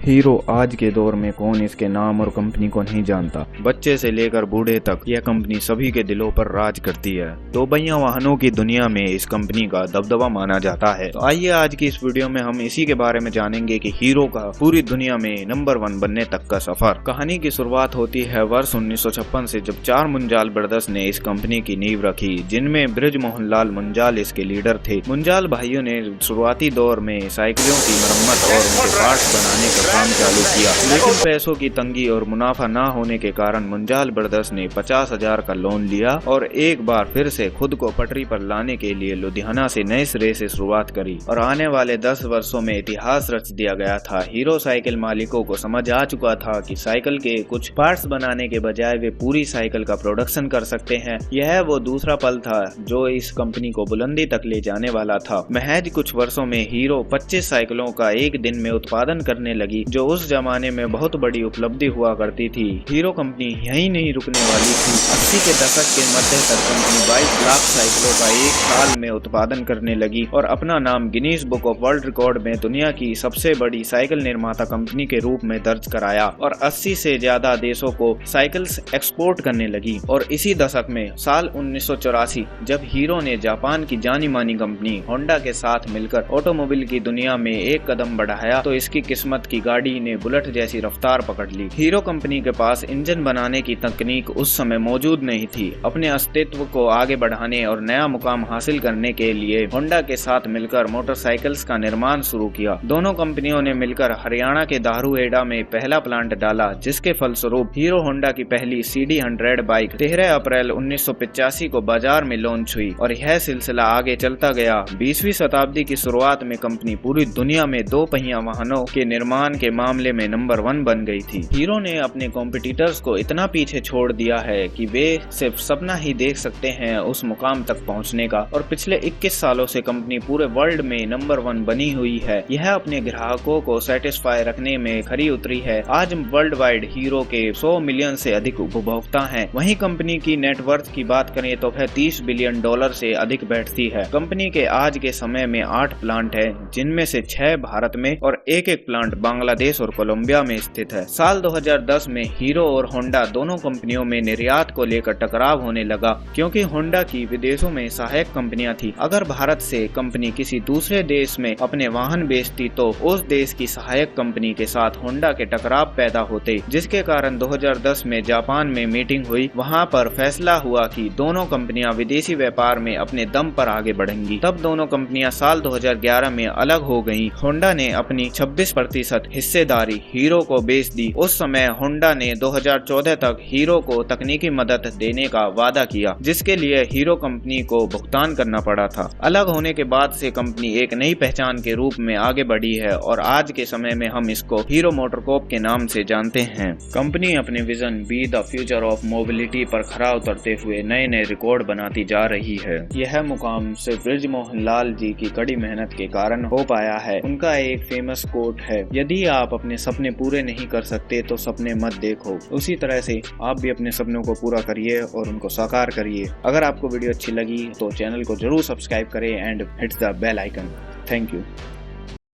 Hero आज के दौर में कौन इसके नाम और कंपनी को नहीं जानता। बच्चे से लेकर बूढ़े तक यह कंपनी सभी के दिलों पर राज करती है। दो पहिया वाहनों की दुनिया में इस कंपनी का दबदबा माना जाता है। तो आइए आज की इस वीडियो में हम इसी के बारे में जानेंगे कि हीरो का पूरी दुनिया में नंबर 1 बनने तक का सफर। कहानी की शुरुआत होती है वर्ष 1956 से, जब 4 मुंजाल ब्रदर्स ने इस कंपनी की नींव रखी, जिनमें बृजमोहन लाल मुंजाल इसके लीडर थे। मुंजाल भाइयों ने शुरुआती दौर में साइकिलों की मरम्मत और उनके पार्ट्स बनाने का काम चालू किया, लेकिन पैसों की तंगी और मुनाफा न होने के कारण मुंजाल ब्रदर्स ने 50,000 का लोन लिया और एक बार फिर से खुद को पटरी पर लाने के लिए लुधियाना से नए सिरे से शुरुआत करी और आने वाले 10 वर्षों में इतिहास रच दिया गया था। हीरो साइकिल मालिकों को समझ आ चुका था कि साइकिल के कुछ पार्ट्स बनाने के बजाय वे पूरी साइकिल का प्रोडक्शन कर सकते हैं। यह वो दूसरा पल था जो इस कंपनी को बुलंदी तक ले जाने वाला था। महज कुछ वर्षों में हीरो 25 साइकिलों का एक दिन में उत्पादन करने लगी, जो उस जमाने में बहुत बड़ी उपलब्धि हुआ करती थी। हीरो कंपनी यहीं नहीं रुकने वाली थी। 80 के दशक के मध्य तक कंपनी 22 लाख साइकिलों का एक साल में उत्पादन करने लगी और अपना नाम Guinness book of world record में दुनिया की सबसे बड़ी साइकिल निर्माता कंपनी के रूप में दर्ज कराया और 80 से ज्यादा देशों को साइकिल्स एक्सपोर्ट करने लगी। और इसी दशक में साल 1984 जब हीरो ने जापान की जानी मानी कंपनी होंडा के साथ मिलकर ऑटोमोबाइल की दुनिया में एक कदम बढ़ाया, तो इसकी किस्मत की गाड़ी ने बुलेट जैसी रफ्तार पकड़ ली। हीरो कंपनी के पास इंजन बनाने की तकनीक उस समय मौजूद नहीं थी। अपने अस्तित्व को आगे बढ़ाने और नया मुकाम हासिल करने के लिए होंडा के साथ मिलकर मोटरसाइकिल्स का निर्माण शुरू किया। दोनों कंपनियों ने मिलकर हरियाणा के दारूहेड़ा में पहला प्लांट डाला, जिसके फलस्वरूप हीरो होंडा की पहली CD 100 बाइक 13 अप्रैल 1985 को बाजार में लॉन्च हुई और यह सिलसिला आगे चलता गया। 20वीं शताब्दी की शुरुआत में कंपनी पूरी दुनिया में 2 पहिया वाहनों के निर्माण के मामले में नंबर 1 बन गई थी। हीरो ने अपने कॉम्पिटिटर्स को इतना पीछे छोड़ दिया है कि वे सिर्फ सपना ही देख सकते हैं उस मुकाम तक पहुंचने का, और पिछले 21 सालों से कंपनी पूरे वर्ल्ड में नंबर 1 बनी हुई है। यह अपने ग्राहकों को सेटिस्फाई रखने में खरी उतरी है। आज वर्ल्ड वाइड हीरो के 100 मिलियन से अधिक उपभोक्ता हैं। वहीं कंपनी की नेटवर्थ की बात करें तो वह $30 बिलियन से अधिक बैठती है। कंपनी के आज के समय में 8 प्लांट है, जिनमें से 6 भारत में और एक प्लांट बांग्लादेश और कोलंबिया में स्थित है। साल 2010 में हीरो और होंडा दोनों कंपनियों में निर्यात को लेकर टकराव होने लगा, क्योंकि होंडा की विदेशों में सहायक कंपनियां थी। अगर भारत से कंपनी किसी दूसरे देश में अपने वाहन बेचती तो उस देश की सहायक कंपनी के साथ होंडा के टकराव पैदा होते, जिसके कारण 2010 में जापान में मीटिंग हुई। वहां पर फैसला हुआ कि दोनों कंपनियां विदेशी व्यापार में अपने दम पर आगे बढ़ेंगी। तब दोनों कंपनियां साल 2011 में अलग हो गयी। होंडा ने अपनी 26% हिस्सेदारी हीरो को बेच दी। उस समय होंडा ने 2014 तक हीरो को तकनीकी मदद देने का वादा किया, जिसके लिए हीरो कंपनी को भुगतान करना पड़ा था। अलग होने के बाद से कंपनी एक नई पहचान के रूप में आगे बढ़ी है और आज के समय में हम इसको हीरो मोटरकॉर्प के नाम से जानते हैं। कंपनी अपने vision be the future of mobility पर खरा उतरते हुए नए नए रिकॉर्ड बनाती जा रही है। यह मुकाम सिर्फ बृजमोहन लाल जी की कड़ी मेहनत के कारण हो पाया है। उनका एक फेमस कोट है, यदि आप अपने सपने पूरे नहीं कर सकते तो सपने मत देखो। उसी तरह से आप भी अपने सपनों को पूरा करिए और उनको साकार करिए। अगर आपको वीडियो अच्छी लगी तो चैनल को जरूर सब्सक्राइब करें and hit the bell icon. Thank you.